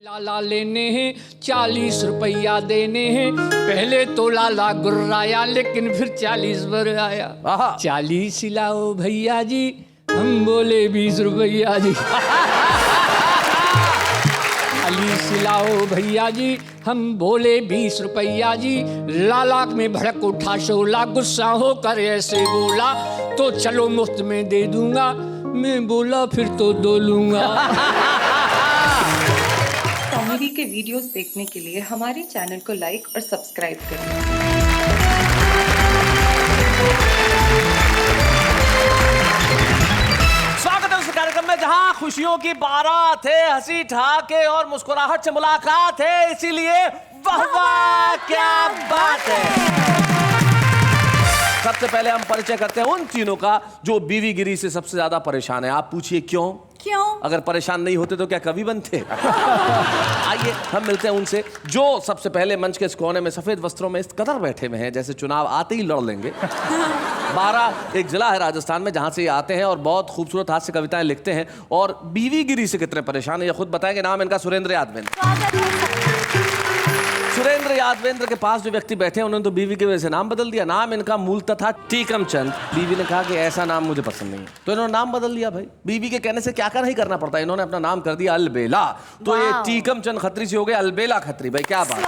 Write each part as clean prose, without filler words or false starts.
लाला लेने हैं 40 रुपया देने हैं। पहले तो लाला गुर्राया लेकिन फिर 40 पर आया। 40 लाओ भैया जी, हम बोले 20 रुपया जी। 40 लाओ भैया जी, हम बोले 20 रुपया जी। लाला में भड़क उठा शोला, गुस्सा होकर ऐसे बोला, तो चलो मुफ्त में दे दूंगा। मैं बोला फिर तो दो लूंगा। कॉमेडी के वीडियोस देखने के लिए हमारे चैनल को लाइक और सब्सक्राइब करें। स्वागत है उस कार्यक्रम में जहां खुशियों की बारात है, हंसी ठहाके और मुस्कुराहट से मुलाकात है, इसीलिए वाह वाह क्या बात है। सबसे पहले हम परिचय करते हैं उन तीनों का जो बीवीगिरी से सबसे ज्यादा परेशान है। आप पूछिए क्यों? अगर परेशान नहीं होते तो क्या कवि बनते? आइए हम मिलते हैं उनसे जो सबसे पहले मंच के इस कोने में सफेद वस्त्रों में इस कदर बैठे हुए हैं जैसे चुनाव आते ही लड़ लेंगे। 12 एक जिला है राजस्थान में जहां से ये आते हैं और बहुत खूबसूरत हास्य कविताएं लिखते हैं और बीवीगिरी से कितने परेशान है ये खुद बताएंगे। नाम इनका सुरेंद्र यादवेंद्र। सुरेंद्र यादवेंद्र के पास जो व्यक्ति बैठे हैं उन्होंने तो बीवी की वजह से नाम बदल दिया। नाम इनका मूलतः था टीकम चंद। बीवी ने कहा कि ऐसा नाम मुझे पसंद नहीं है तो इन्होंने नाम बदल दिया। भाई बीवी के कहने से क्या कर नहीं करना पड़ता, इन्होंने अपना नाम कर दिया अलबेला। तो ये टीकम चंद खत्री से हो गए अलबेला खत्री। भाई क्या बात।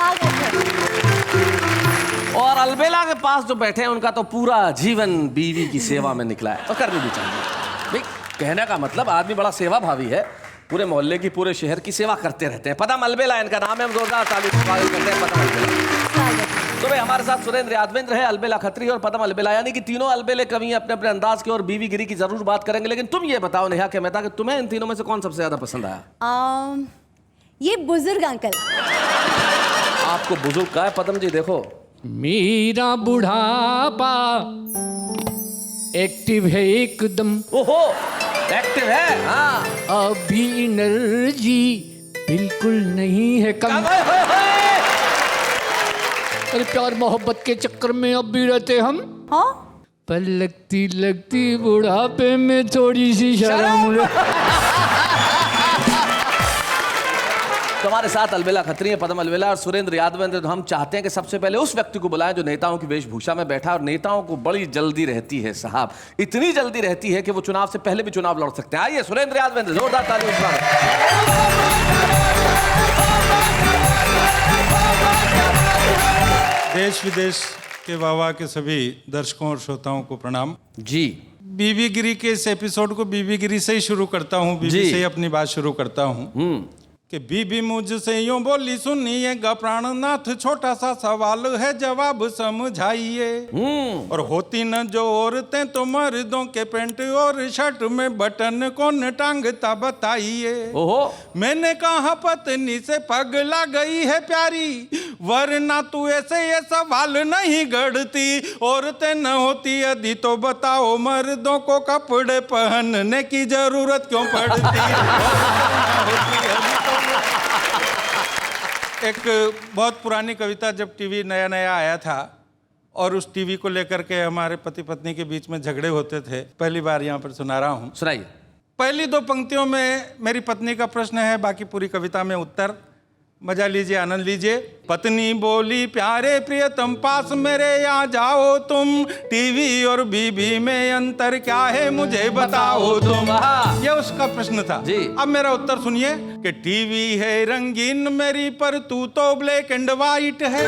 और अलबेला के पास जो बैठे हैं उनका तो पूरा जीवन बीवी की सेवा में निकला है और करनी भी चाहिए। भाई कहने का मतलब आदमी बड़ा सेवा भावी है, पूरे मोहल्ले की पूरे शहर की सेवा करते रहते हैं। पदम अलबेला इनका नाम है, हम जोरदार ताली स्वागत करते हैं पदम अलबेला। तो भाई हमारे साथ सुरेंद्र यादवेंद्र है, अलबेला खत्री और पदम अलबेला, यानी कि तीनों अलबेले कवि हैं अपने अपने अंदाज के और बीवीगिरी की जरूर बात करेंगे। लेकिन तुम ये बताओ नेहा के मेहता कि तुम्हें इन तीनों में से कौन सबसे ज्यादा पसंद आया? ये बुजुर्ग अंकल। आपको बुजुर्ग का है पदम जी? देखो मेरा बुढ़ापा एक्टिव है एकदम। ओहो एक्टिव है। हाँ अभी एनर्जी बिल्कुल नहीं है कम। अरे प्यार मोहब्बत के चक्कर में अब भी रहते हम। हाँ पर लगती लगती बुढ़ापे में थोड़ी सी शर्म। तुम्हारे साथ अलबेला खत्री है, पदम अलबेला और सुरेंद्र यादवेंद्र। तो हम चाहते हैं कि सबसे पहले उस व्यक्ति को बुलाएं जो नेताओं की वेशभूषा में बैठा और नेताओं को बड़ी जल्दी रहती है साहब, इतनी जल्दी रहती है कि वो चुनाव से पहले भी चुनाव लड़ सकते हैं। आइए सुरेंद्र यादवेंद्र, जोरदार ताली। देश विदेश के वाह के सभी दर्शकों और श्रोताओं को प्रणाम जी। बीवीगिरी के इस एपिसोड को बीवीगिरी से ही शुरू करता हूँ, बीवी से ही अपनी बात शुरू करता हूँ कि बीबी मुझसे यूं बोली, सुनिएगा प्राणनाथ, छोटा सा सवाल है जवाब समझाइए। और होती न जो औरतें तो मर्दों के पैंट और शर्ट में बटन कौन टांगता बताइए। मैंने कहा पत्नी से पगला गई है प्यारी, वरना तू ऐसे ये सवाल नहीं गढ़ती। औरतें न होती यदि तो बताओ मर्दों को कपड़े पहनने की जरूरत क्यों पड़ती। एक बहुत पुरानी कविता, जब टीवी नया नया आया था और उस टीवी को लेकर के हमारे पति पत्नी के बीच में झगड़े होते थे, पहली बार यहाँ पर सुना रहा हूँ। सुनाइए। पहली 2 पंक्तियों में मेरी पत्नी का प्रश्न है, बाकी पूरी कविता में उत्तर। मजा लीजिए, आनंद लीजिए। पत्नी बोली, प्यारे प्रियतम पास मेरे आ जाओ तुम, टीवी और बीबी में अंतर क्या है मुझे बताओ तुम। ये उसका प्रश्न था जी। अब मेरा उत्तर सुनिए कि टीवी है रंगीन मेरी पर तू तो ब्लैक एंड वाइट है।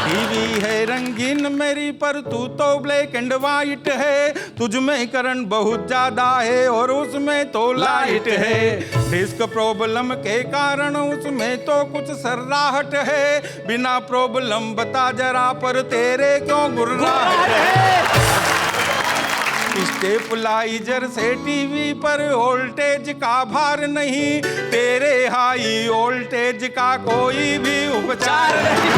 टीवी है रंगीन मेरी पर तू तो ब्लैक एंड वाइट है, तुझ में करंट बहुत ज्यादा है और उसमें तो लाइट है। डिस्क प्रॉब्लम के कारण उसमें तो कुछ सर्राहट है, बिना प्रॉब्लम बता जरा पर तेरे क्यों गुर्राहट है। स्टेपलाइजर से टीवी पर वोल्टेज का भार नहीं, तेरे हाई वोल्टेज का कोई भी उपचार नहीं।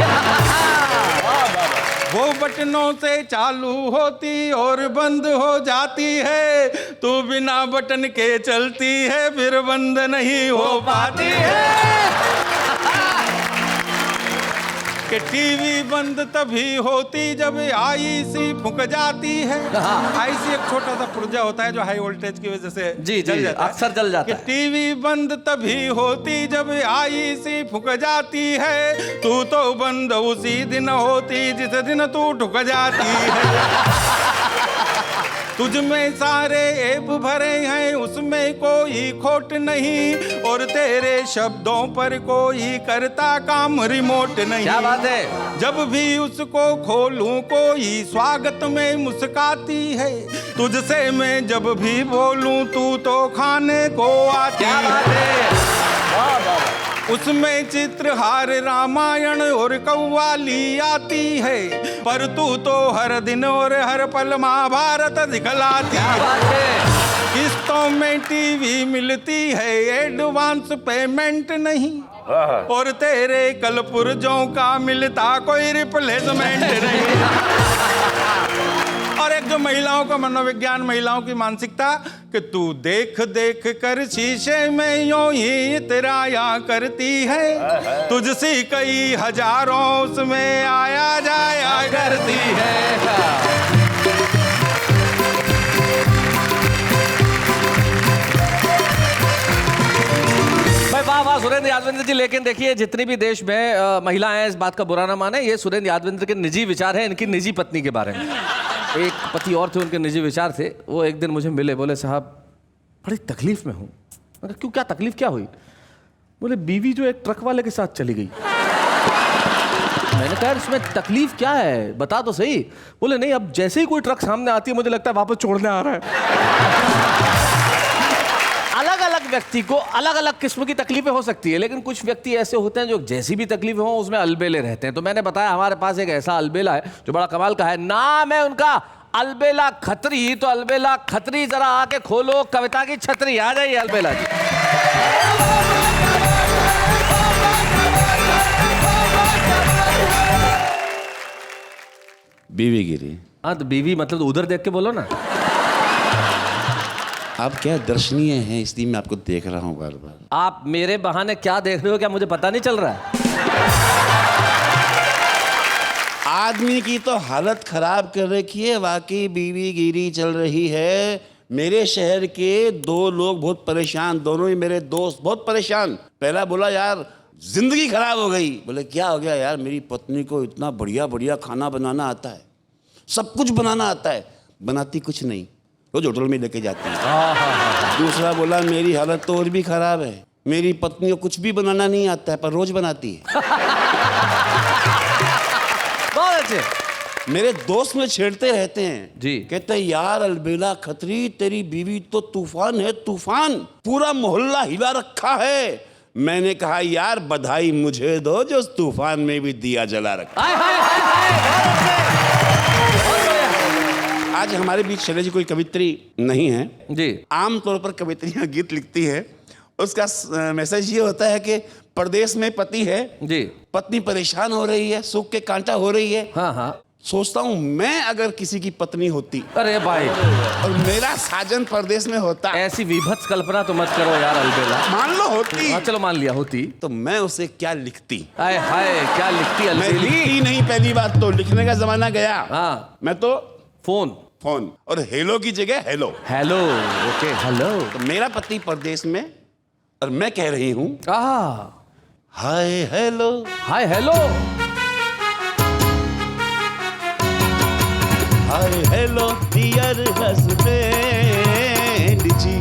वो बटनों से चालू होती और बंद हो जाती है, तू बिना बटन के चलती है फिर बंद नहीं हो पाती है। कि टीवी बंद तभी होती जब आईसी फूंक जाती है। आईसी एक छोटा सा पुर्जा होता है जो हाई वोल्टेज की वजह से जी जी अक्सर जल जाता है। कि टीवी बंद तभी होती जब आईसी फूंक जाती है, तू तो बंद उसी दिन होती जिस दिन तू ठुक जाती है। तुझ में सारे ऐब भरे हैं, उसमें कोई खोट नहीं, और तेरे शब्दों पर कोई करता काम रिमोट नहीं। क्या बात है। जब भी उसको खोलूं कोई स्वागत में मुस्काती है, तुझसे मैं जब भी बोलूं तू तो खाने को आती क्या बात है। वाह वाह। उसमें चित्रहार रामायण और कव्वाली आती है, पर तू तो हर दिन और हर पल महाभारत दिखलाती है। किस्तों में टीवी मिलती है, एडवांस पेमेंट नहीं, और तेरे कल पुर्जों का मिलता कोई रिप्लेसमेंट नहीं। और एक जो महिलाओं का मनोविज्ञान, महिलाओं की मानसिकता कि तू देख देख कर शीशे में यूं ही इतराया करती है, तुझसे कई हजारों उसमें आया जाया करती है। वाह वाह सुरेंद्र यादवेंद्र जी। लेकिन देखिए जितनी भी देश में महिलाएं हैं, इस बात का बुरा ना माने, ये सुरेंद्र यादवेंद्र के निजी विचार हैं, इनकी निजी पत्नी के बारे में। एक पति और थे, उनके निजी विचार थे। वो एक दिन मुझे मिले, बोले साहब बड़ी तकलीफ में हूँ। मैंने कहा क्यों, क्या तकलीफ क्या हुई? बोले बीवी जो एक ट्रक वाले के साथ चली गई। मैंने कहा इसमें तकलीफ क्या है, बता तो सही। बोले नहीं, अब जैसे ही कोई ट्रक सामने आती है मुझे लगता है वापस छोड़ने आ रहा है। अलग अलग व्यक्ति को अलग अलग किस्म की तकलीफें हो सकती है, लेकिन कुछ व्यक्ति ऐसे होते हैं जो जैसी भी तकलीफें हो उसमें अलबेले रहते हैं। तो मैंने बताया हमारे पास एक ऐसा अलबेला है जो बड़ा कमाल का है। नाम है उनका अलबेला खत्री। तो अलबेला खत्री जरा आके खोलो कविता की छतरी। आ जाइए अलबेला जी। बीवी गिरी। हाँ तो बीवी मतलब उधर देख के बोलो ना। आप क्या दर्शनीय हैं, इसलिए मैं आपको देख रहा हूँ बार बार। आप मेरे बहाने क्या देख रहे हो, क्या मुझे पता नहीं चल रहा है? आदमी की तो हालत खराब कर रखी है, वाकई बीवी गिरी चल रही है। मेरे शहर के 2 लोग बहुत परेशान, दोनों ही मेरे दोस्त बहुत परेशान। पहला बोला यार जिंदगी खराब हो गई। बोले क्या हो गया यार? मेरी पत्नी को इतना बढ़िया बढ़िया खाना बनाना आता है, सब कुछ बनाना आता है, बनाती कुछ नहीं, रोज होटल में लेके जाती है। दूसरा बोला मेरी हालत तो और भी खराब है, मेरी पत्नी को कुछ भी बनाना नहीं आता है पर रोज बनाती है। बहुत अच्छे। मेरे दोस्त में छेड़ते रहते हैं जी। कहते हैं यार अलबेला खत्री तेरी बीवी तो तूफान है, तूफान, पूरा मोहल्ला हिला रखा है। मैंने कहा यार बधाई मुझे दो जो उस तूफान में भी दिया जला रखा। आज हमारे बीच शैलजा जी कोई कवित्री नहीं है जी। आमतौर पर कवित्रियां गीत लिखती है, उसका मैसेज ये होता है कि परदेश में पति है जी, पत्नी परेशान हो रही है, सुख के कांटा हो रही है। हाँ हाँ। सोचता हूँ मैं अगर किसी की पत्नी होती अरे भाई और मेरा साजन परदेश में होता, ऐसी विभत्स कल्पना तो मत करो यार अलबेला। मान लो होती, हाँ चलो मान लिया होती, तो मैं उसे क्या लिखती? हाय हाय क्या लिखती मैं अलबेली। लिखती नहीं, पहली बात तो लिखने का जमाना गया। हाँ मैं तो फोन फोन, और हेलो की जगह हेलो। Hello okay hello. तो मेरा पति परदेश में और मैं कह रही हूँ hi hello, hi hello, hi hello dear husband ji,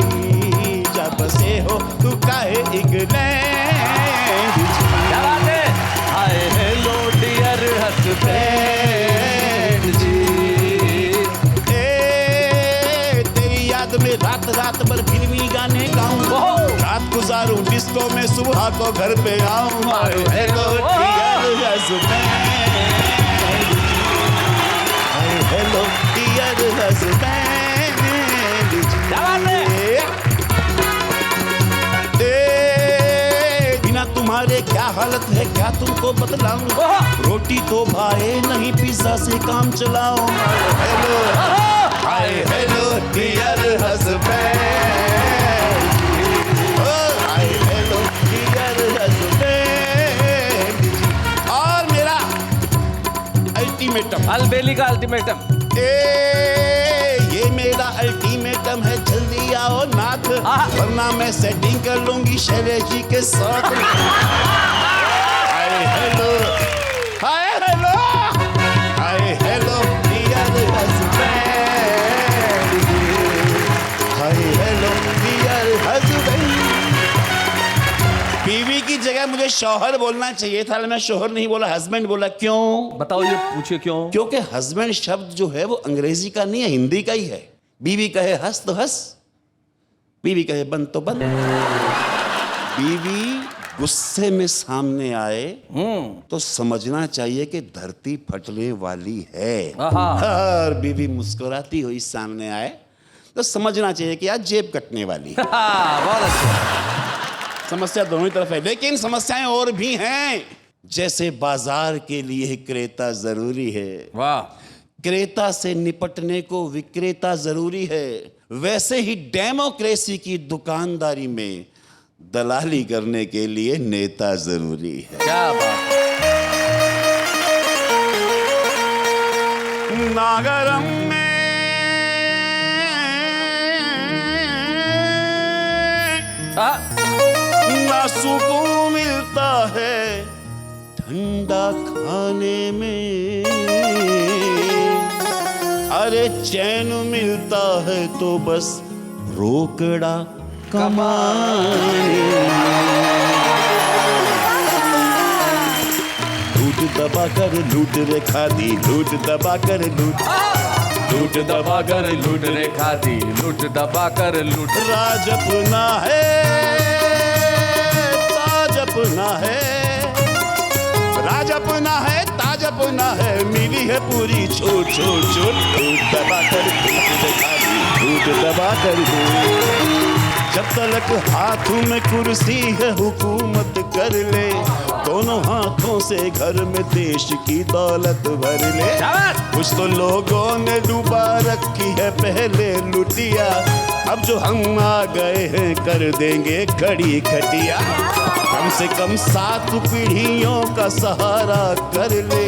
जब से हो तू काहे इंग्लैंड जी। क्या बात है। हाय हेलो डियर हस्बैंड जी, तेरी याद में रात रात भर फिल्मी गाने गाऊं, रात गुजारूं डिस्को में, सुबह को घर पे आऊं। Hi hello dear husband, hi hello dear husband. क्या बात है। बिना तुम्हारे क्या हालत है क्या तुमको बतलाऊं, रोटी तो भाए नहीं पिज्जा से काम चलाऊं। Hello hi hello dear husband, hi hello dear husband. और मेरा अल्टीमेटम। अलबेली का अल्टीमेटम। ये मेरा अल्टीमेटम है, जल्दी आओ नाथ, वरना मैं सेटिंग कर लूंगी शैलेश जी के साथ। Hi hello, hi hello, hi hello dear husband, hi hello dear husband. बीवी की जगह मुझे शौहर बोलना चाहिए था, मैं शौहर नहीं बोला, हस्बैंड बोला। क्यों बताओ, ये पूछिए क्यों? क्योंकि हस्बैंड शब्द जो है वो अंग्रेजी का नहीं है, हिंदी का ही है। बीवी कहे हंस तो हंस, बीवी कहे बंद तो बंद। बीवी गुस्से में सामने आए तो समझना चाहिए कि धरती फटने वाली है, और बीवी मुस्कुराती हुई सामने आए तो समझना चाहिए कि आज जेब कटने वाली है। बहुत अच्छा। समस्या दोनों ही तरफ है, लेकिन समस्याएं और भी हैं। जैसे बाजार के लिए क्रेता जरूरी है, वाह, क्रेता से निपटने को विक्रेता जरूरी है, वैसे ही डेमोक्रेसी की दुकानदारी में दलाली करने के लिए नेता जरूरी है। क्या बात। नागरम में ना सुकून मिलता है ठंडा खाने में, अरे चैन मिलता है तो बस रोकड़ा कमाने। लूट दबा कर लूट रे खादी, लूट दबा कर लूट, लूट दबा कर लूट रे खादी, लूट दबा कर लूट। राज अपना है, ताज अपना है, राज अपना है, ताज अपना है, मिली है पूरी छूट छूट छूट। लूट दबा कर लूट रे खादी, लूट दबा कर लूट। जब तक हाथों में कुर्सी है हुकूमत कर ले, दोनों हाथों से घर में देश की दौलत भर ले। कुछ तो लोगों ने डूबा रखी है पहले लुटिया, अब जो हम आ गए हैं कर देंगे खड़ी खटिया। कम से कम 7 पीढ़ियों का सहारा कर ले,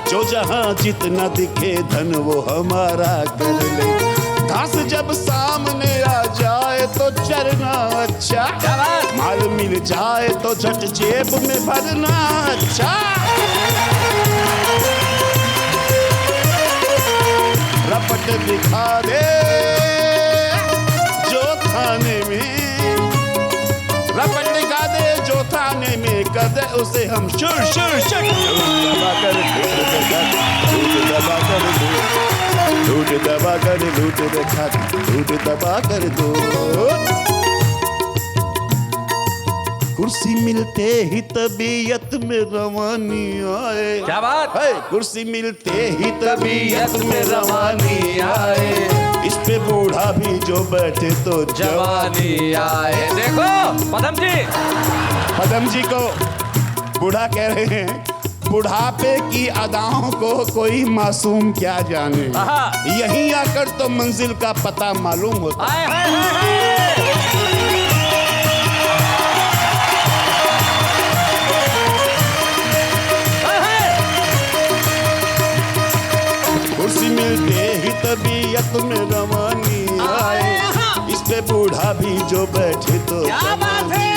जो जहां जितना दिखे धन वो हमारा कर ले। घास जब सामने आ जाए तो चरना अच्छा, माल मिल जाए तो झट जेब में भरना अच्छा। रपट दिखा दे जो थाने में, रपट दिखा दे जो थाने में, कर दे उसे हम शुर शुर शुर। दबा कर लूट दबा कर लूट दबा कर लूट रखा, लूट दबा कर दो। कुर्सी मिलते ही तबीयत में रवानी आए। क्या बात है, कुर्सी मिलते ही तबीयत में रवानी आए, इस पे बूढ़ा भी जो बैठे तो जवानी आए। देखो पदम जी को बूढ़ा कह रहे हैं, बुढ़ापे की अदाओं को कोई मासूम क्या जाने, यहीं आकर तो मंजिल का पता मालूम होता है। कुर्सी मिलते ही तबीयत में रवानी आए, इस पे बूढ़ा भी जो बैठे तो क्या बात है।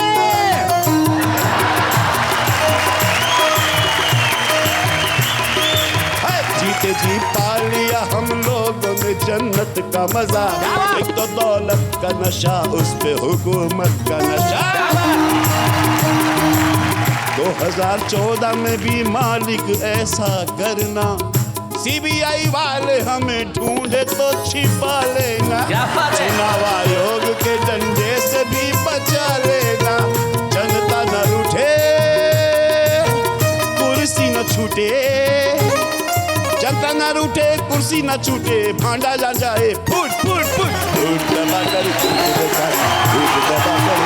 जीते जी पा लिया हम लोगों ने जन्नत का मजा, एक तो दौलत का नशा, उस पे हुकूमत का नशा। 2014 में भी मालिक ऐसा करना, सीबीआई वाले हमें ढूंढे तो छिपा लेना, चुनाव आयोग के डंडे से भी बचा लेना। जनता न रूठे, कुर्सी न छूटे, जनता न रूठे, कुर्सी न छूटे, भांडा जा जाए फुट फुट फुट। फुट दबा कर फुट दबा कर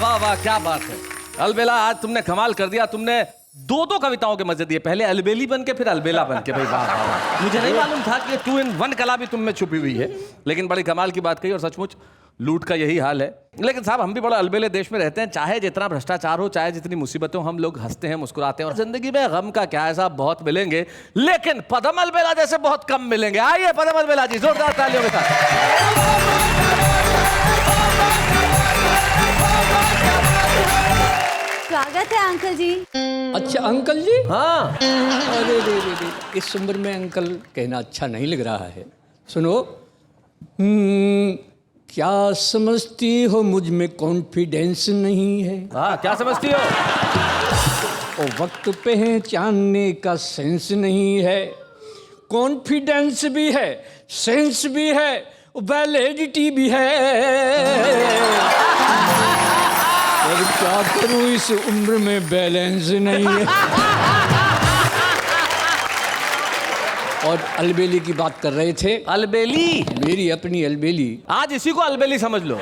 वाह, क्या बात है अलबेला, आज तुमने कमाल कर दिया। तुमने 2 कविताओं के मजे दिए, पहले अलबेली बन के फिर अलबेला बन के। भाई वाह, मुझे नहीं मालूम था कि 2 in 1 कला भी तुम में छुपी हुई है, लेकिन बड़ी कमाल की बात कही। और सचमुच लूट का यही हाल है। लेकिन साहब हम भी बड़ा अलबेले देश में रहते हैं, चाहे जितना भ्रष्टाचार हो, चाहे जितनी मुसीबतें हो, हम लोग हंसते हैं, मुस्कुराते हैं, और जिंदगी में गम का क्या है साहब, बहुत मिलेंगे, लेकिन पदम अलबेला जैसे बहुत कम मिलेंगे। आइए पदम अलबेला जी, जोरदार तालियों के साथ। स्वागत है अंकल जी। अच्छा अंकल जी, हाँ अरे रे, इस उम्र में अंकल कहना अच्छा नहीं लग रहा है। सुनो, क्या समझती हो मुझ में कॉन्फिडेंस नहीं है, हाँ, क्या समझती हो? और वक्त पहचानने का सेंस नहीं है। कॉन्फिडेंस भी है, सेंस भी है, वैलिडिटी भी है, और क्या करूं इस उम्र में बैलेंस नहीं है। और अलबेली की बात कर रहे थे। अलबेली, मेरी अपनी अलबेली। आज इसी को अलबेली समझ लो।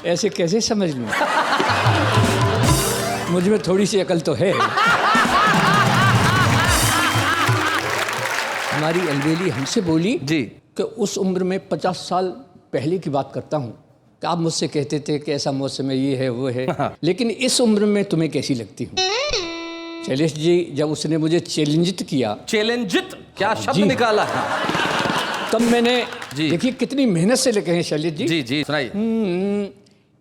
ऐसे कैसे समझ लूं? मुझ में थोड़ी सी अकल तो है। हमारी अलबेली हमसे बोली जी कि उस उम्र में 50 साल पहले की बात करता हूँ कि आप मुझसे कहते थे कि ऐसा मौसम है, ये है, वो है, लेकिन इस उम्र में तुम्हें कैसी लगती हूँ? शैलेश जी, जब उसने मुझे चैलेंजित किया, चैलेंजित क्या शब्द जी। निकाला है? तब मैंने, जी। देखिए कितनी मेहनत से लिखे हैं शैलेश जी। जी जी सुनाइए।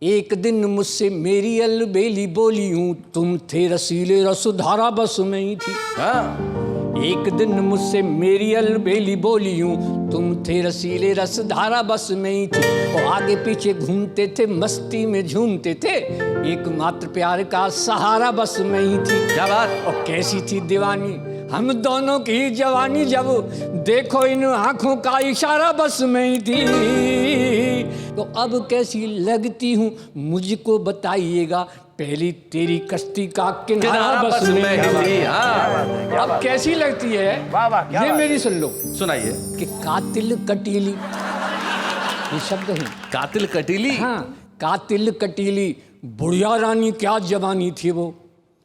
एक दिन मुझसे मेरी अलबेली बोली हूँ, तुम थे रसीले रसधारा बस में ही थी। हाँ एक दिन मुझसे मेरी अलबेली बोली हूँ, तुम थे रसीले रसधारा बस में ही थी। और आगे पीछे घूमते थे, मस्ती में झूमते थे, एकमात्र प्यार का सहारा बस में ही थी। क्या बात। और कैसी थी दीवानी हम दोनों की जवानी, जब देखो इन आंखों का इशारा बस में ही थी। तो अब कैसी लगती हूँ मुझको बताइएगा, पहली तेरी कश्ती का किनारा बस में ही थी। हाँ अब कैसी लगती है ये मेरी सुन लो। सुनाइए। कि कातिल कटीली, ये शब्द है। कातिल कटीली। हाँ, कातिल कटीली, बुढ़िया रानी क्या जवानी थी वो,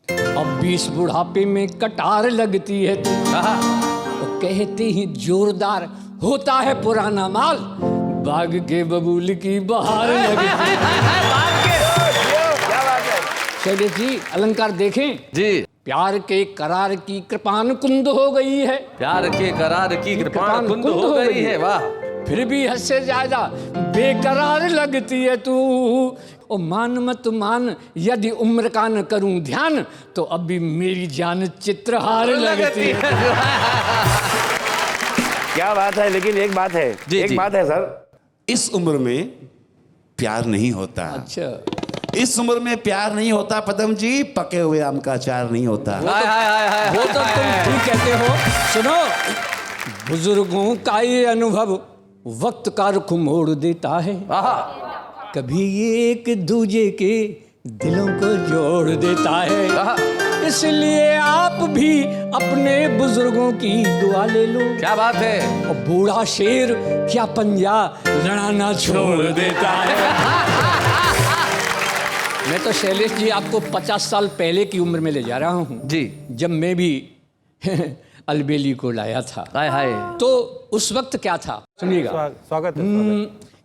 अब 20 बुढ़ापे में कटार लगती है तू। तो कहते ही जोरदार होता है पुराना माल, बाग के बबूल की बहार लगती है। शैलेश जी, अलंकार देखें। जी। प्यार के करार की कृपान कुंद हो गई है, प्यार के करार की कृपाण कुंद हो गई है। वाह। फिर भी हद से ज्यादा बेकरार लगती है तू। ओ मान मत मान, यदि उम्र का न करूं ध्यान, तो अभी मेरी जान चित्रहार लगती है। क्या बात है। लेकिन एक बात है, जी, एक जी। बात है सर, इस उम्र में प्यार नहीं होता। अच्छा, इस उम्र में प्यार नहीं होता पदम जी, पके हुए आम का अचार नहीं होता। हाय हाय हाय हाय। वो तो तुम ठीक कहते हो। सुनो, बुजुर्गों का ये अनुभव वक्त का रुख मोड़ देता है, कभी ये एक दूजे के दिलों को जोड़ देता है। इसलिए आप भी अपने बुजुर्गों की दुआ ले लो। क्या बात है। और बूढ़ा शेर क्या पंजा लड़ाना छोड़ देता है। मैं तो शैलेश जी आपको 50 साल पहले की उम्र में ले जा रहा हूँ जी। जब मैं भी अलबेली को लाया था। हाय हाय। तो उस वक्त क्या था सुनिएगा। स्वागत है।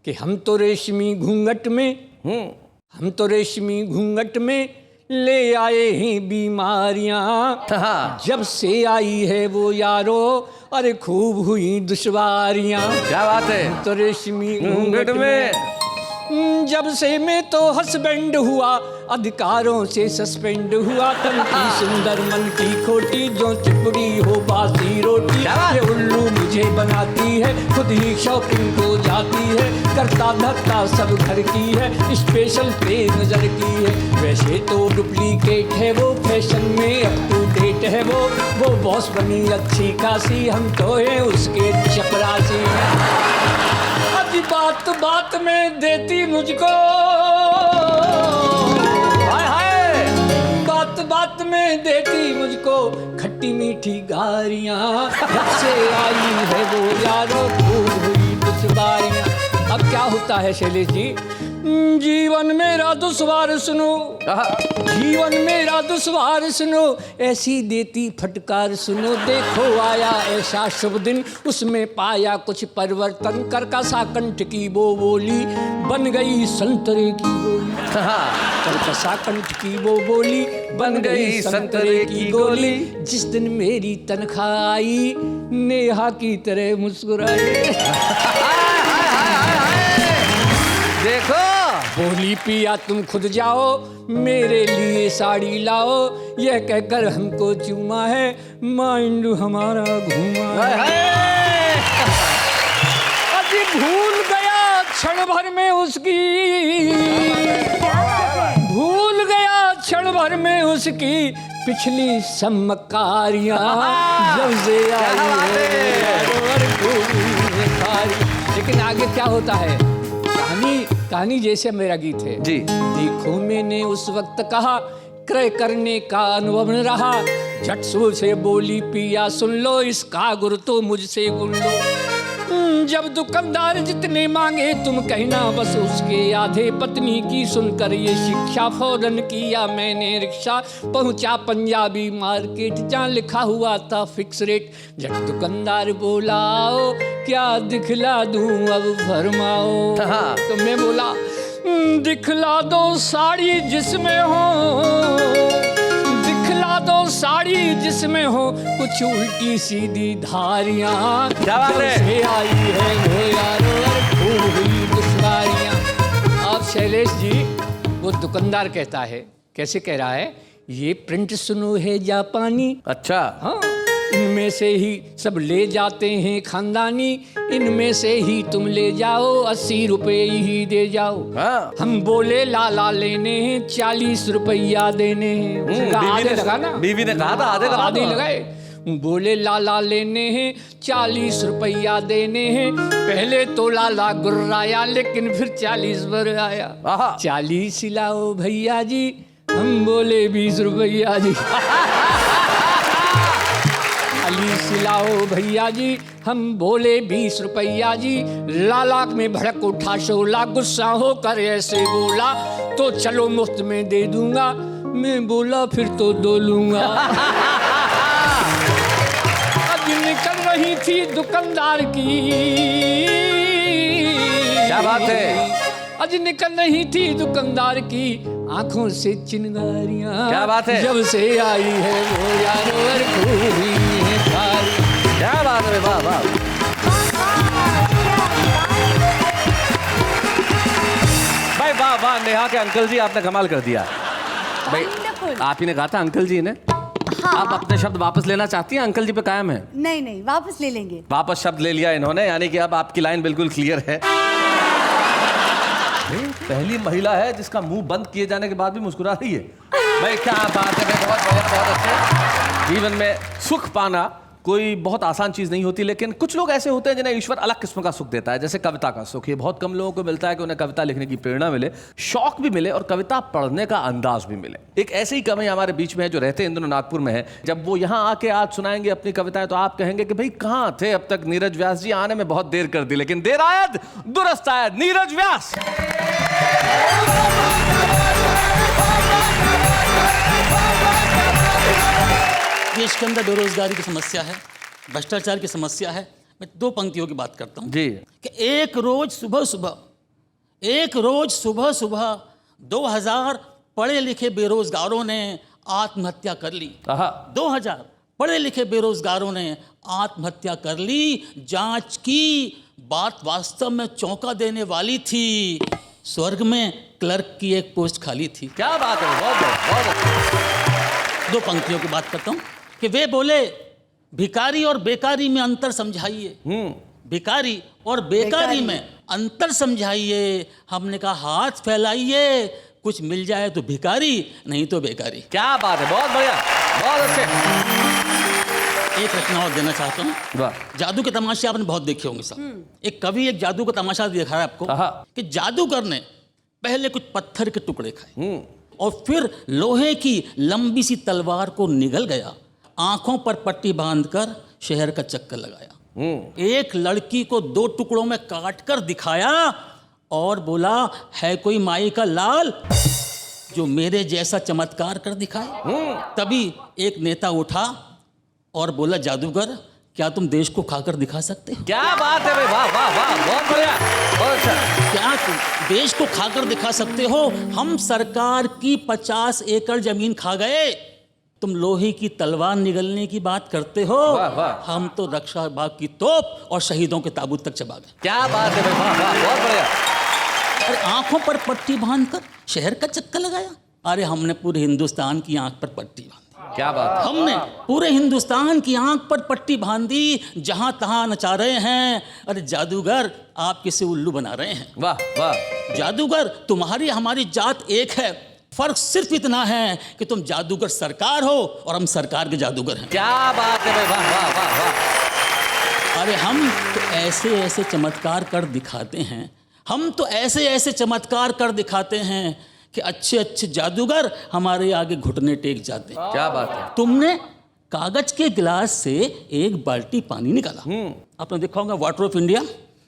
कि हम तो रेशमी घूंघट में, हम तो रेशमी घूंघट में ले आए हैं बीमारियां, जब से आई है वो यारो अरे खूब हुई दुश्वारियां। क्या बात है। हम तो रेशमी घूंघट में जब से मैं तो हस्बैंड हुआ, अधिकारों से सस्पेंड हुआ, तन की सुंदर मन की खोटी, जो चिपड़ी हो बासी रोटी। ये उल्लू मुझे बनाती है, खुद ही शॉपिंग को जाती है, करता धरता सब घर की है, स्पेशल पे नजर की है। वैसे तो डुप्लीकेट है वो, फैशन में अप टू डेट है वो बॉस बनी अच्छी खासी, हम तो है उसके चपरासी। बात बात में देती मुझको, हाय हाय, बात बात में देती मुझको खट्टी मीठी गारियां, जब से आई है वो यारो खूब हुई दुश्वारियां। अब क्या होता है शैलेश जी, जीवन मेरा दुश्वार सुनो, जीवन मेरा दुश्वार सुनो, ऐसी देती फटकार सुनो। देखो आया ऐसा शुभ दिन, उसमें पाया कुछ परिवर्तन। करकसा कंठ की वो बोली, बन गई संतरे की गोली। करकसा कंठ की वो बोली, बन गई संतरे की गोली। जिस दिन मेरी तनख्वाह आई, नेहा की तरह मुस्कुराई। देखो, बोली पिया तुम खुद जाओ, मेरे लिए साड़ी लाओ। यह कहकर हमको चूमा है, माइंड हमारा घूमा है। अभी भूल गया क्षण भर में उसकी, भूल गया क्षण भर में उसकी पिछली समकारियां। जब से आई है लेकिन आगे क्या होता है? कहानी जैसे मेरा गीत है जी। देखो मैंने उस वक्त कहा, क्रय करने का अनुभव न रहा। झट से बोली पिया सुन लो, इसका गुर तो मुझसे गुन लो। जब दुकानदार जितने मांगे तुम कहना बस उसके आधे। पत्नी की सुनकर ये शिक्षा फौरन किया मैंने रिक्शा। पहुंचा पंजाबी मार्केट, जहाँ लिखा हुआ था फिक्स रेट। जब दुकानदार बोला आओ, क्या दिखला दूं अब फरमाओ। तो मैं बोला दिखला दो साड़ी जिसमें हो, दिखला दो साड़ी जिसमें हो कुछ उल्टी सीधी धारियां। से आई है वो यारो खूब हुई दुश्वारियां। अब शैलेश जी, वो दुकानदार कहता है, कैसे कह रहा है? ये प्रिंट सुनो है जापानी। अच्छा। हाँ, इनमें से ही सब ले जाते हैं खानदानी। इनमें से ही तुम ले जाओ, 80 रुपए ही दे जाओ। हाँ। हम बोले लाला लेने हैं, 40 रुपया देने हैं। आधे लगा ना, बीवी ने कहा था आधे लगाए। बोले लाला लेने हैं, 40 रुपया देने हैं। पहले तो लाला गुर्राया, लेकिन फिर 40 पर आया। 40 लाओ भैया जी, हम बोले 20 रुपया जी। 40 लाओ भैया जी, हम बोले 20 रुपया जी। लाला में भड़क उठा शोला, गुस्सा होकर ऐसे बोला, तो चलो मुफ्त में दे दूंगा। मैं बोला फिर तो दो लूंगा। अब निकल रही थी दुकानदार की, क्या बात है? आज निकल रही थी दुकानदार की आंखों से चिंगारियां। क्या बात है? जब से आई है वो यारो खूबी है थारी। क्या बात है? वाह वाह। भाई वाह वाह, नेहा के अंकल जी आपने कमाल कर दिया भाई। आप ही ने कहा था अंकल जी ने। हाँ। आप अपने शब्द वापस लेना चाहती हैं? अंकल जी पे कायम है? नहीं नहीं, वापस ले लेंगे। वापस शब्द ले लिया इन्होंने, यानी कि अब आपकी लाइन बिल्कुल क्लियर है। पहली महिला है जिसका मुंह बंद किए जाने के बाद भी मुस्कुरा रही है। भाई क्या बात है, बहुत बढ़िया, बहुत अच्छे। जीवन में सुख पाना कोई बहुत आसान चीज नहीं होती, लेकिन कुछ लोग ऐसे होते हैं जिन्हें ईश्वर अलग किस्म का सुख देता है, जैसे कविता का सुख। ये बहुत कम लोगों को मिलता है कि उन्हें कविता लिखने की प्रेरणा मिले, शौक भी मिले और कविता पढ़ने का अंदाज भी मिले। एक ऐसे ही कवि हमारे बीच में है जो रहते हैं इन दोनों नागपुर में है। जब वो यहाँ आके आज सुनाएंगे अपनी कविताएं तो आप कहेंगे कि भाई कहाँ थे अब तक नीरज व्यास जी? आने में बहुत देर कर दी, लेकिन देर आयद दुरुस्त आयद। नीरज व्यास। देश के अंदर बेरोजगारी की समस्या है, भ्रष्टाचार की समस्या है। मैं 2 पंक्तियों की बात करता हूँ जी। कि एक रोज सुबह 2000 पढ़े लिखे बेरोजगारों ने आत्महत्या कर ली। 2000 पढ़े लिखे बेरोजगारों ने आत्महत्या कर ली। जांच की बात वास्तव में चौंका देने वाली थी। स्वर्ग में क्लर्क की एक पोस्ट खाली थी। क्या बात है, बहुत बहुत। 2 पंक्तियों की बात करता हूँ कि वे बोले भिखारी और बेकारी में अंतर समझाइए। भिखारी और बेकारी में अंतर समझाइए। हमने कहा हाथ फैलाइए, कुछ मिल जाए तो भिखारी, नहीं तो बेकारी। क्या बात है, बहुत बढ़िया, बहुत अच्छे। एक रचना और देना चाहता हूँ। वाह। जादू के तमाशे आपने बहुत देखे होंगे साहब। एक कवि एक जादू का तमाशा दिखा रहा है आपको कि जादूगर ने पहले कुछ पत्थर के टुकड़े खाए और फिर लोहे की लंबी सी तलवार को निगल गया, आंखों पर पट्टी बांधकर शहर का चक्कर लगाया। एक लड़की को 2 टुकड़ों में काट कर दिखाया, और बोला है कोई माई का लाल जो मेरे जैसा चमत्कार कर दिखाए। तभी एक नेता उठा और बोला जादूगर क्या तुम देश को खाकर दिखा सकते हो? क्या बात है भाई, वाह वाह वाह, बहुत बढ़िया, बहुत अच्छा। क्या तुम देश को खाकर दिखा सकते हो? हम सरकार की 50 एकड़ जमीन खा गए, तुम लोहे की तलवार निगलने की बात करते हो। वाह, वाह। हम तो रक्षा विभाग की तोप और शहीदों के ताबूत तक चबा गए। क्या बात है भाई, वाह वाह, बहुत बढ़िया। अरे आंखों पर पट्टी बांधकर शहर का चक्कर लगाया। अरे हमने पूरे हिंदुस्तान की आंख पर पट्टी बांधी। क्या बात है। हमने पूरे हिंदुस्तान की आंख पर पट्टी बांधी, जहां तहां नचा रहे हैं। अरे जादूगर आप किसे उल्लू बना रहे हैं? वाह वाह। जादूगर तुम्हारी हमारी जात एक है, फर्क सिर्फ इतना है कि तुम जादूगर सरकार हो और हम सरकार के जादूगर हैं। क्या बात है भाई, वाह वाह वाह वाह। अरे हम तो ऐसे ऐसे चमत्कार कर दिखाते हैं, हम तो ऐसे ऐसे चमत्कार कर दिखाते हैं कि अच्छे अच्छे जादूगर हमारे आगे घुटने टेक जाते हैं। क्या बात है। तुमने कागज के गिलास से एक बाल्टी पानी निकाला। आपने देखा होगा वाटर ऑफ इंडिया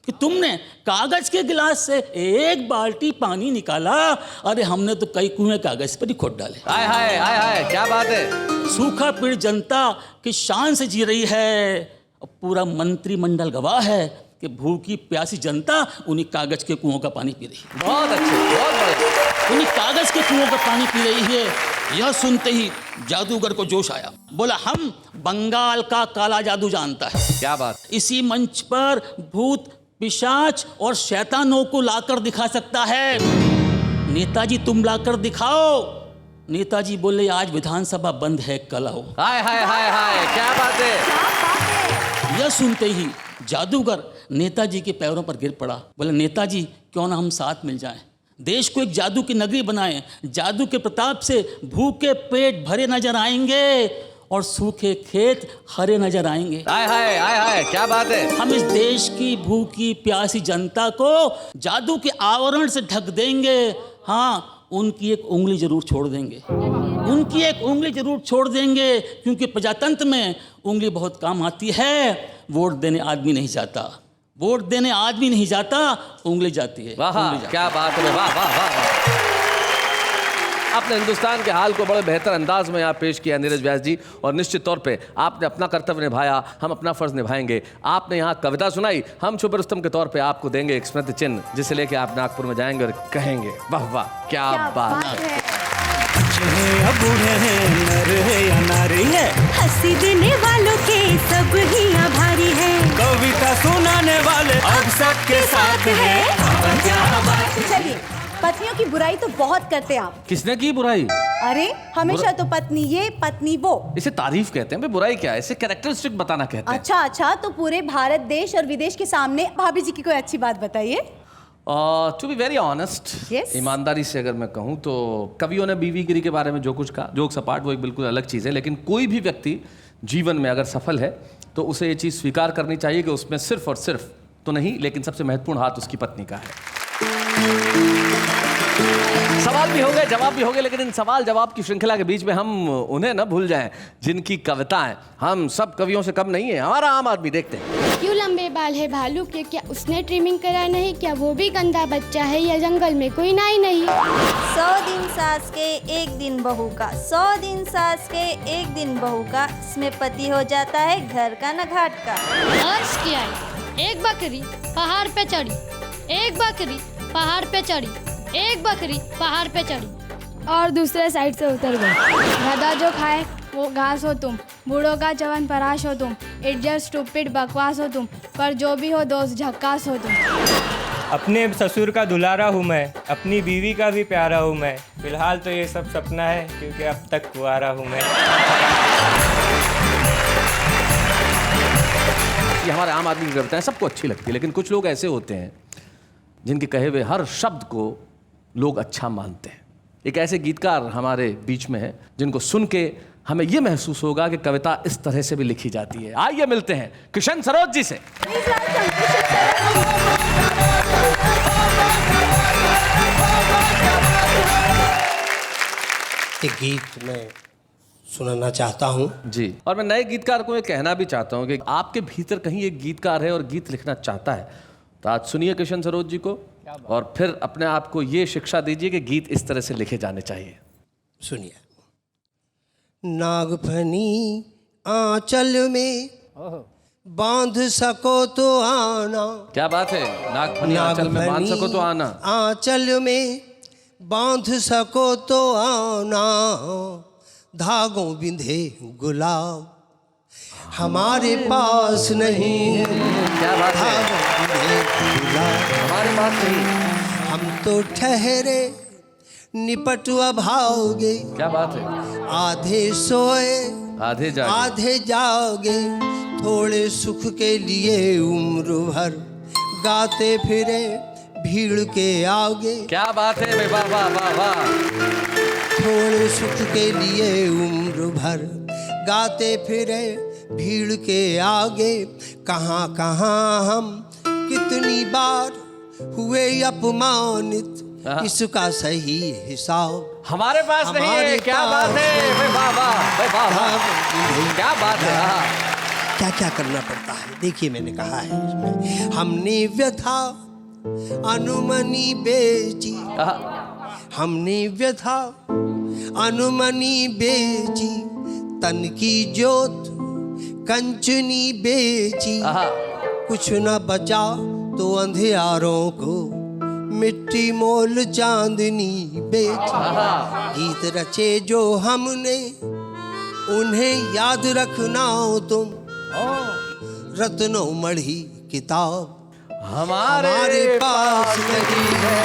कि तुमने कागज के गिलास से एक बाल्टी पानी निकाला। अरे हमने तो कई कुएं कागज पर ही खोद डाले। हाय हाय हाय हाय, क्या बात है। सूखा पीड़ जनता की शान से जी रही है। पूरा मंत्रिमंडल गवाह है कि भूखी प्यासी जनता उन्हीं कागज के कुओं का पानी पी रही है। बहुत अच्छे, बहुत बढ़िया। उन्हीं कागज के कुओं का पानी पी रही है। यह सुनते ही जादूगर को जोश आया। बोला हम बंगाल का काला जादू जानता है। क्या बात। इसी मंच पर भूत पिशाच और शैतानों को लाकर दिखा सकता है। नेताजी तुम लाकर दिखाओ। नेताजी बोले आज विधानसभा बंद है, कल आओ। हाय हाय हाय हाय, क्या बात है। यह सुनते ही जादूगर नेताजी के पैरों पर गिर पड़ा। बोले नेताजी क्यों ना हम साथ मिल जाएं, देश को एक जादू की नगरी बनाएं। जादू के प्रताप से भूखे पेट भरे नजर आएंगे और सूखे खेत हरे नजर आएंगे। हाय हाय हाय हाय, क्या बात है। हम इस देश की भूखी प्यासी जनता को जादू के आवरण से ढक देंगे। हाँ, उनकी एक उंगली जरूर छोड़ देंगे, उनकी एक उंगली जरूर छोड़ देंगे, क्योंकि प्रजातंत्र में उंगली बहुत काम आती है। वोट देने आदमी नहीं जाता, वोट देने आदमी नहीं जाता, उंगली जाती है। वाह उंगली जाती क्या बात है, वाह वाह वाह। आपने हिंदुस्तान के हाल को बड़े बेहतर अंदाज में यहाँ पेश किया नीरज व्यास जी, और निश्चित तौर पे आपने अपना कर्तव्य निभाया, हम अपना फर्ज निभाएंगे। आपने यहाँ कविता सुनाई, हम छुपे रुस्तम के तौर पे आपको देंगे एक स्मृति चिन्ह, जिसे लेके आप नागपुर में जाएंगे और कहेंगे वाह वाह क्या बात है। बूढ़े हैं, नर है या नारी है, हंसी देने वालों के सब ही आभारी है, कविता सुनाने वाले अब सबके साथ है। चलिए, पत्नियों की बुराई तो बहुत करते आप। किसने की बुराई? अरे हमेशा तो पत्नी ये पत्नी वो। इसे तारीफ कहते हैं, बुराई क्या है, इसे कैरेक्टरिस्टिक बताना कहते हैं। अच्छा, तो पूरे भारत देश और विदेश के सामने भाभी जी की कोई अच्छी बात बताइए। टू बी वेरी ऑनेस्ट, ईमानदारी से अगर मैं कहूँ तो कवियों ने बीवीगिरी के बारे में जो कुछ कहा, जोक सपाट, वो एक बिल्कुल अलग चीज़ है। लेकिन कोई भी व्यक्ति जीवन में अगर सफल है तो उसे ये चीज़ स्वीकार करनी चाहिए कि उसमें सिर्फ और सिर्फ तो नहीं, लेकिन सबसे महत्वपूर्ण हाथ उसकी पत्नी का है। सवाल भी हो गए, जवाब भी हो गए, लेकिन इन सवाल जवाब की श्रृंखला के बीच में हम उन्हें न भूल जाएं जिनकी कविताएं हम सब कवियों से कम नहीं है। हमारा आम आदमी देखते हैं। क्यों लंबे बाल है भालू के, क्या उसने ट्रिमिंग करा नहीं, क्या वो भी गंदा बच्चा है, या जंगल में कोई नाई नहीं। 100 दिन सास के एक दिन बहू का, 100 दिन सास के एक दिन बहू का, इसमें पति हो जाता है घर का न घाट का। अर्ज किया, एक बकरी पहाड़ पे चढ़ी, एक बकरी पहाड़ पे चढ़ी, एक बकरी पहाड़ पे चढ़ी और दूसरे साइड से उतर गई। गधा जो खाए वो घास हो तुम, बूढ़ों का चवन पराश हो तुम, इडियट स्टूपिड बकवास हो तुम, पर जो भी हो दोस्त झक्कास हो तुम। अपने ससुर का दुलारा हूँ मैं, अपनी बीवी का भी प्यारा हूँ मैं, फिलहाल तो ये सब सपना है क्योंकि अब तक कुंवारा हूँ मैं। ये हमारे आम आदमी की कविताएं सबको अच्छी लगती है, लेकिन कुछ लोग ऐसे होते हैं जिनके कहे हुए हर शब्द को लोग अच्छा मानते हैं। एक ऐसे गीतकार हमारे बीच में है जिनको सुन के हमें यह महसूस होगा कि कविता इस तरह से भी लिखी जाती है। आइए मिलते हैं किशन सरोज जी से। एक गीत मैं सुनाना चाहता हूँ जी, और मैं नए गीतकार को ये कहना भी चाहता हूँ कि आपके भीतर कहीं एक गीतकार है और गीत लिखना चाहता है, तो आज सुनिए किशन सरोज जी को। और फिर अपने आप को ये शिक्षा दीजिए कि गीत इस तरह से लिखे जाने चाहिए। सुनिए। नागफनी आंचल में बांध सको तो आना। क्या बात है, नागफनी आंचल में बांध सको तो आना। आंचल में बांध सको तो आना, धागों बिंधे गुलाब हमारे पास नहीं है। क्या बात है, धागों बिंधे गुलाब हमारे पास नहीं। हम तो ठहरे निपटुआ भाओगे। क्या बात है, आधे सोए आधे जागे, आधे जाओगे, थोड़े सुख के लिए उम्र भर गाते फिरे भीड़ के आगे। क्या बात है भाई, वाह वाह वाह वाह। थोड़े सुख के लिए उम्र भर गाते फिरे भीड़ के आगे। कहाँ कहाँ हम कितनी बार हुए अपमानित, इसका सही हिसाब हमारे पास नहीं है। क्या बात है भाई, वाह वाह भाई, वाह वाह, क्या बात है। क्या क्या करना पड़ता है देखिए, मैंने कहा है इसमें। हमने व्यथा अनुमनी बेची, हमने व्यथा अनुमनी बेची, तन की जोत कंचनी बेची। कुछ न बचा तो अंधियारों को मिट्टी मोल चांदनी बेची। गीत रचे जो हमने उन्हें याद रखना हो तुम, रत्नों मढ़ी किताब हमारे पास नहीं है।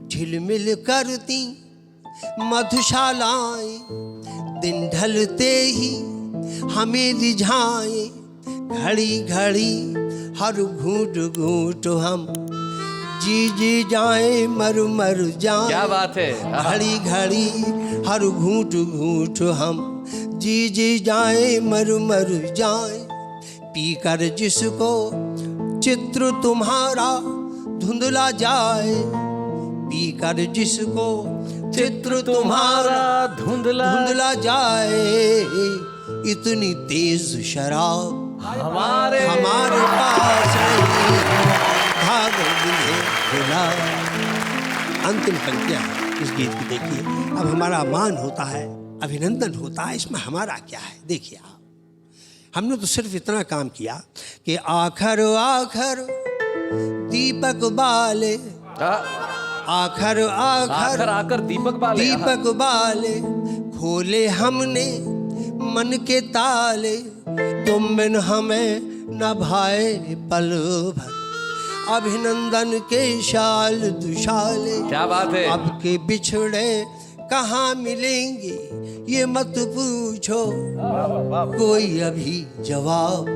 झिलमिल करती मधुशालाएं, दिन ढलते ही हमें रिझाए। घड़ी घड़ी हर घूंट घूंट हम जी जी जाए मर मर जाए। क्या बात है। घड़ी घड़ी हर घूंट घूंट हम जी जी जाए मर मर जाए। पीकर जिसको चित्र तुम्हारा धुंधला जाए, पीकर जिसको चित्र तुम्हारा धुंधला जाए। इतनी तेज शराब हमारे पास नहीं, धागों बिंधे गुलाब। अंतिम पंक्तियां इस गीत की देखिए। अब हमारा मान होता है, अभिनंदन होता है, इसमें हमारा क्या है देखिए आप। हमने तो सिर्फ इतना काम किया कि आखर आखर दीपक बाले, आखर आखर आकर दीपक बाले, खोले हमने मन के ताले। तुम बिन हमें न भाए पल भर, अभिनंदन के शाल दुशाले। क्या बात है। अब के बिछड़े कहाँ मिलेंगे ये मत पूछो, कोई अभी जवाब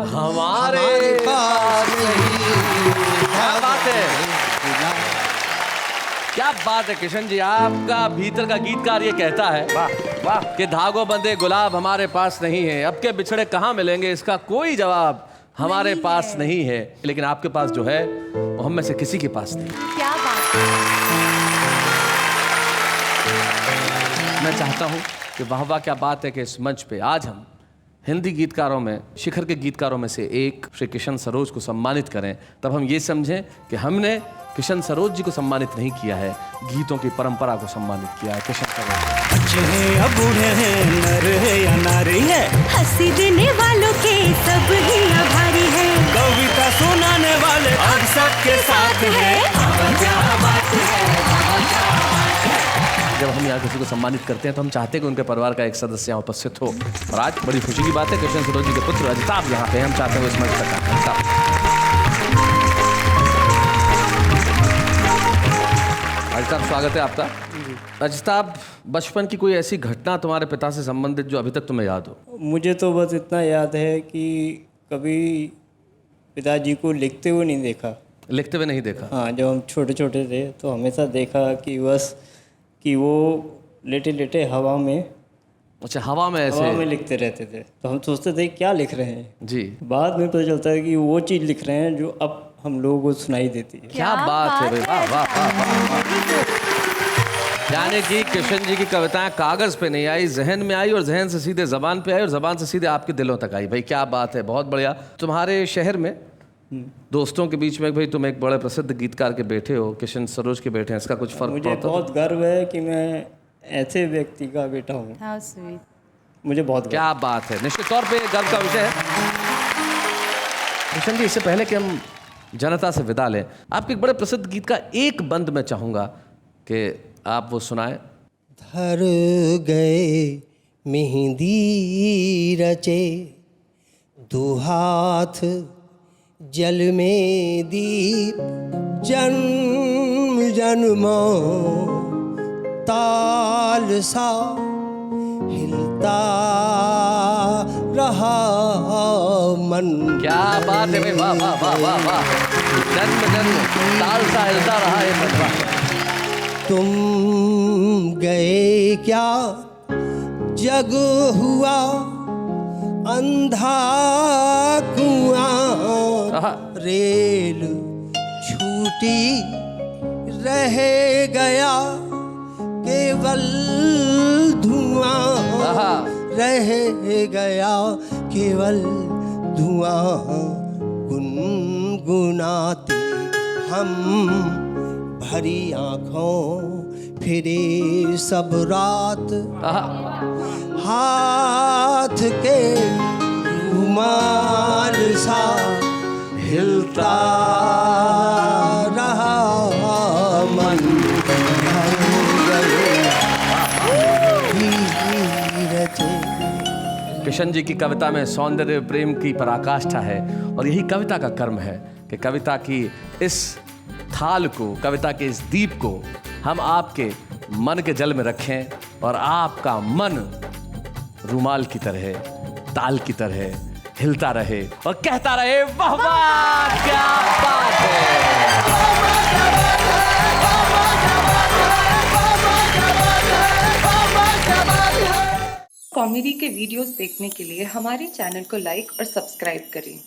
हमारे पास नहीं। क्या बात है, क्या बात है किशन जी, आपका भीतर का गीतकार ये कहता है वाह वाह कि धागों बंधे गुलाब हमारे पास नहीं है, अब के बिछड़े कहाँ मिलेंगे इसका कोई जवाब हमारे पास नहीं है। लेकिन आपके पास जो है वो हम में से किसी के पास नहीं। क्या बात है। मैं चाहता हूं कि वाह वाह क्या बात है कि इस मंच पे आज हम हिंदी गीतकारों में शिखर के गीतकारों में से एक श्री किशन सरोज को सम्मानित करें। तब हम ये समझें कि हमने किशन सरोज जी को सम्मानित नहीं किया है, गीतों की परंपरा को सम्मानित किया है। किशन सरोज बच्चे हैं या बूढ़े हैं, नर है या नारी है, हंसी देने वालों के सब ही आभारी है, कविता सुनाने वाले अब सबके साथ है। जब हम यहाँ किसी को सम्मानित करते हैं तो हम चाहते हैं कि उनके परिवार का एक सदस्य यहाँ उपस्थित हो, और आज बड़ी खुशी की बात है किशन सरोज जी के पुत्र अजिताभ यहाँ पे, हम चाहते हैं इस मंच तक अजिताभ, स्वागत है आपका। अजिताभ, बचपन की कोई ऐसी घटना तुम्हारे पिता से संबंधित जो अभी तक तुम्हें याद हो? मुझे तो बस इतना याद है कि कभी पिताजी को लिखते हुए नहीं देखा। लिखते हुए नहीं देखा? हाँ, जब हम छोटे छोटे थे तो हमेशा देखा कि बस कि वो लेटे लेटे हवा में, अच्छा हवा में ऐसे हवा में लिखते रहते थे। तो हम सोचते थे क्या लिख रहे हैं जी, बाद में पता चलता है कि वो चीज़ लिख रहे हैं जो अब हम लोगों को सुनाई देती है। क्या बात है भाई, वाह वाह वाह वाह। यानी कि किशन जी की कविताएं कागज पे नहीं आई, जहन में आई और जहन से सीधे जबान पे आई और जबान से सीधे आपके दिलों तक आई। भाई क्या बात है, बहुत बढ़िया। तुम्हारे शहर में दोस्तों के बीच में भाई तुम एक बड़े प्रसिद्ध गीतकार के बेटे हो, किशन सरोज के बेटे हैं, इसका कुछ फर्क मुझे पड़ता? बहुत गर्व है कि मैं ऐसे व्यक्ति का बेटा हूँ। How sweet. मुझे बहुत क्या बात है, निश्चित तौर पे गर्व का विषय है। किशन जी, इससे पहले कि हम जनता से विदा लें, आपके एक बड़े प्रसिद्ध गीत का एक बंद मैं चाहूंगा कि आप वो सुनाएं। धर गए मेहंदी रचे, दो हाथ जल में दीप, जन्म जन्मों ताल सा हिलता रहा मन। क्या बात है भाई, वाह वाह वाह वाह वाह। जन्म जन्म ताल सा हिलता रहा है मन। तुम गए क्या जग हुआ अंधा कुआं, रेल छूटी रह गया केवल धुआं, रह गया केवल धुआं। गुनगुनाते हम भरी आँखों फिरे सब रात, हाथ के रुमाल सा हिलता रहा मन। किशन जी की कविता में सौंदर्य प्रेम की पराकाष्ठा है और यही कविता का कर्म है कि कविता की इस थाल को, कविता के इस दीप को हम आपके मन के जल में रखें और आपका मन रुमाल की तरह, ताल की तरह हिलता रहे और कहता रहे वाह वाह क्या बात है। कॉमेडी के वीडियोस देखने के लिए हमारे चैनल को लाइक और सब्सक्राइब करें।